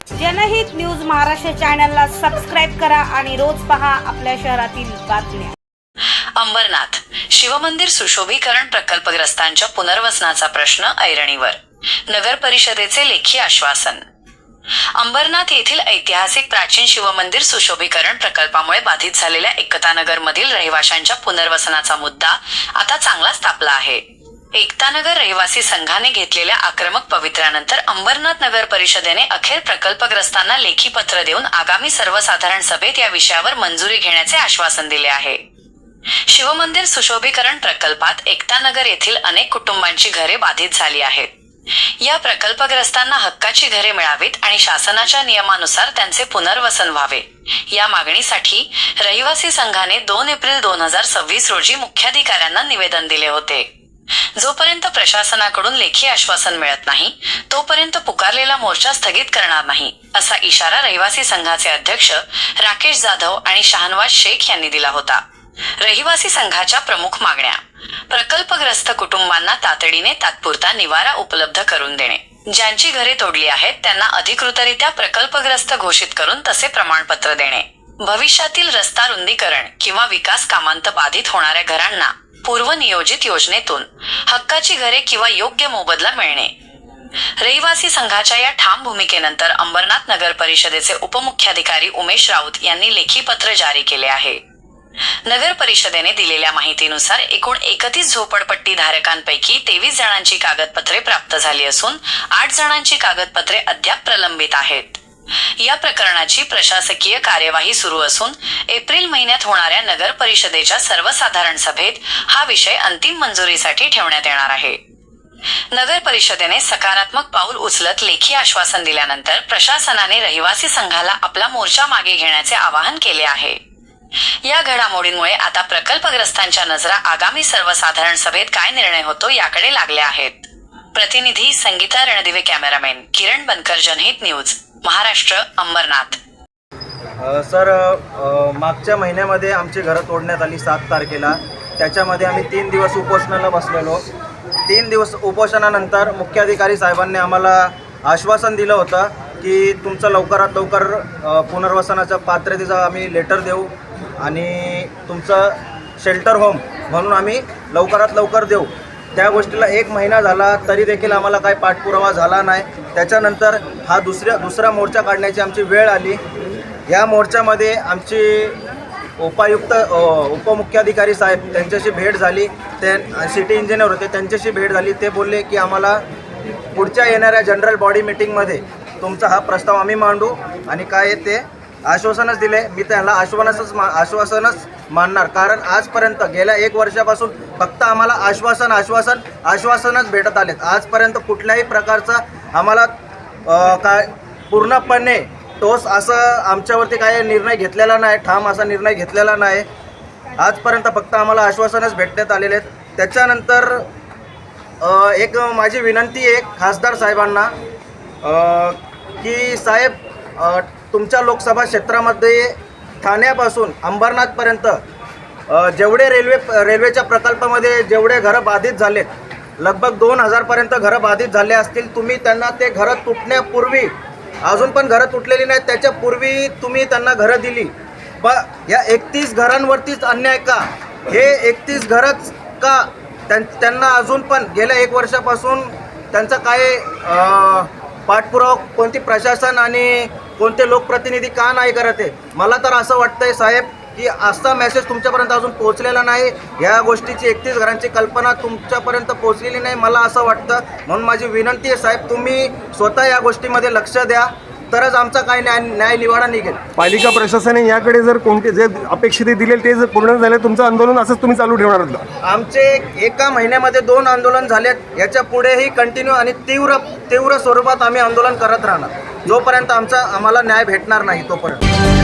जनहित न्यूज महाराष्ट्र चॅनलला सबस्क्राइब करा आणि रोज पहा आपल्या शहरातील बातम्या। अंबरनाथ शिवमंदिर सुशोभीकरण प्रकल्पग्रस्तांच्या पुनर्वसनाचा प्रश्न ऐरणीवर, नगर परिषदेचे लेखी आश्वासन। अंबरनाथ येथील ऐतिहासिक प्राचीन शिवमंदिर सुशोभीकरण प्रकल्पामुळे बाधित झालेल्या एकतानगरमधील रहिवाशांच्या पुनर्वसनाचा मुद्दा आता चांगलाच तापला आहे। एकतानगर रहिवासी संघाने घेतलेल्या आक्रमक पवित्र्यानंतर अंबरनाथ नगर परिषदेने अखेर प्रकल्पग्रस्तांना लेखी पत्र देऊन आगामी सर्वसाधारण सभेत या विषयावर मंजुरी घेण्याचे आश्वासन दिले आहे। शिवमंदिर सुशोभीकरण प्रकल्पात एकतानगर येथील अनेक कुटुंबांची घरे बाधित झाली आहेत। या प्रकल्पग्रस्तांना हक्काची घरे मिळावीत आणि शासनाच्या नियमानुसार त्यांचे पुनर्वसन व्हावे, या मागणीसाठी रहिवासी संघाने 2 एप्रिल 2026 रोजी मुख्याधिकाऱ्यांना निवेदन दिले होते। जोपर्यंत प्रशासनाकडून लेखी आश्वासन मिळत नाही तोपर्यंत पुकारलेला मोर्चा स्थगित करणार नाही, असा इशारा रहिवासी संघाचे अध्यक्ष राकेश जाधव आणि शाहनवाज शेख यांनी दिला होता। रहिवासी संघाच्या प्रमुख मागण्या: प्रकल्पग्रस्त कुटुंबांना तातडीने तात्पुरता निवारा उपलब्ध करून देणे, ज्यांची घरे तोडली आहेत त्यांना अधिकृतरित्या प्रकल्पग्रस्त घोषित करून तसे प्रमाणपत्र देणे, भविष्यातील रस्ता रुंदीकरण किंवा विकास कामांत बाधित होणाऱ्या घरांना पूर्वनियोजित योजनेतून हक्काची घरे किंवा योग्य मोबदला मिळणे। रहिवासी संघाच्या या ठाम भूमिकेनंतर अंबरनाथ नगर परिषदेचे उपमुख्याधिकारी उमेश राऊत यांनी लेखी पत्र जारी केले आहे। नगर परिषदेने दिलेल्या माहितीनुसार एकूण 31 झोपडपट्टी धारकांपैकी 23 जणांची कागदपत्रे प्राप्त झाली असून 8 जणांची कागदपत्रे अद्याप प्रलंबित आहेत। या प्रकरणाची प्रशासकीय कार्यवाही सुरू असून एप्रिल महिन्यात होणाऱ्या नगर परिषदेच्या सर्वसाधारण सभेत हा विषय अंतिम मंजुरीसाठी ठेवण्यात येणार आहे। नगर परिषदेने सकारात्मक पाऊल उचलत लेखी आश्वासन दिल्यानंतर प्रशासनाने रहिवासी संघाला आपला मोर्चा मागे घेण्याचे आवाहन केले आहे। या घडामोडींमुळे आता प्रकल्पग्रस्तांच्या नजरा आगामी सर्वसाधारण सभेत काय निर्णय होतो याकडे लागल्या आहेत। प्रतिनिधी संगीता रणदिवे, कॅमेरामॅन किरण बनकर, जनहित न्यूज महाराष्ट्र, अंबरनाथ। सर, मागच्या महिन्यामध्ये आमची घरं तोडण्यात आली 7 तारखेला। त्याच्यामध्ये आम्ही 3 दिवस उपोषणाला बसलेलो। 3 दिवस उपोषणानंतर मुख्याधिकारी साहेबांनी आम्हाला आश्वासन दिलं होतं की तुमचं लवकरात लवकर पुनर्वसनाच्या पात्रतेचं आम्ही लेटर देऊ आणि तुमचं शेल्टर होम म्हणून आम्ही लवकरात लवकर देऊ। त्या गोष्टीला 1 महिना झाला तरी देखील आम्हाला काही पाठपुरावा झाला नाही। त्याच्यानंतर हा दुसरा मोर्चा काढण्याची आमची वेळ आली। या मोर्चामध्ये आमची उपमुख्याधिकारी साहेब त्यांच्याशी भेट झाली, ते सिटी इंजिनियर होते, त्यांच्याशी भेट झाली। ते बोलले की आम्हाला पुढच्या येणाऱ्या जनरल बॉडी मीटिंगमध्ये तुमचा हा प्रस्ताव आम्ही मांडू आणि काय ते आश्वासनच दिले। मी त्यांना आश्वासनच मानणार, कारण आजपर्यंत गेल्या 1 वर्षापासून फक्त आम्हाला आश्वासनच भेटत आलेत। आजपर्यंत कुठल्याही प्रकारचा आम्हाला काय पूर्णपणे ठोस असं आमच्यावरती काय निर्णय घेतलेला नाही, ठाम असा निर्णय घेतलेला नाही। आजपर्यंत फक्त आम्हाला आश्वासनच भेटण्यात आलेले आहेत। त्याच्यानंतर एक माझी विनंती आहे खासदार साहेबांना की साहेब, तुमच्या लोकसभा क्षेत्रामध्ये ठाण्यापासून अंबरनाथपर्यंत जेवढे रेल्वेच्या प्रकल्पामध्ये जेवढे घरं बाधित झालेत, लगभग 2000 पर्यंत घरं बाधित झाले असतील। तुम्ही त्यांना ते घरं तुटण्यापूर्वी, अजून पण घरं तुटलेली नाहीत, त्याच्यापूर्वी तुम्ही त्यांना घरं दिली, पण या 31 घरांवरतीच अन्याय का? हे 31 घरंच का? त्यांना अजून पण गेल्या 1 वर्षापासून त्यांचा काय पाठपुरावा कोणती प्रशासन आणि कोणते लोकप्रतिनिधी का नाही करत आहे? मला तर असं वाटतंय साहेब की असा मेसेज तुमच्यापर्यंत अजून पोहोचलेला नाही। या गोष्टीची 31 घरांची कल्पना तुमच्यापर्यंत पोहोचलेली नाही, मला असं वाटतं। म्हणून माझी विनंती आहे साहेब, तुम्ही स्वतः या गोष्टीमध्ये लक्ष द्या, तरच आमचा काय न्याय निवाडा निघेल। पालिका प्रशासनाने याकडे जर कोणते जे अपेक्षित दिले ते जर पूर्ण झाले, तुमचं आंदोलन असंच तुम्ही चालू ठेवणार? आमचे 1 महिन्यामध्ये 2 आंदोलन झालेत। याच्या पुढेही कंटिन्यू आणि तीव्र स्वरूपात आम्ही आंदोलन करत राहणार जोपर्यंत आम्हाला न्याय भेटणार नाही तोपर्यंत।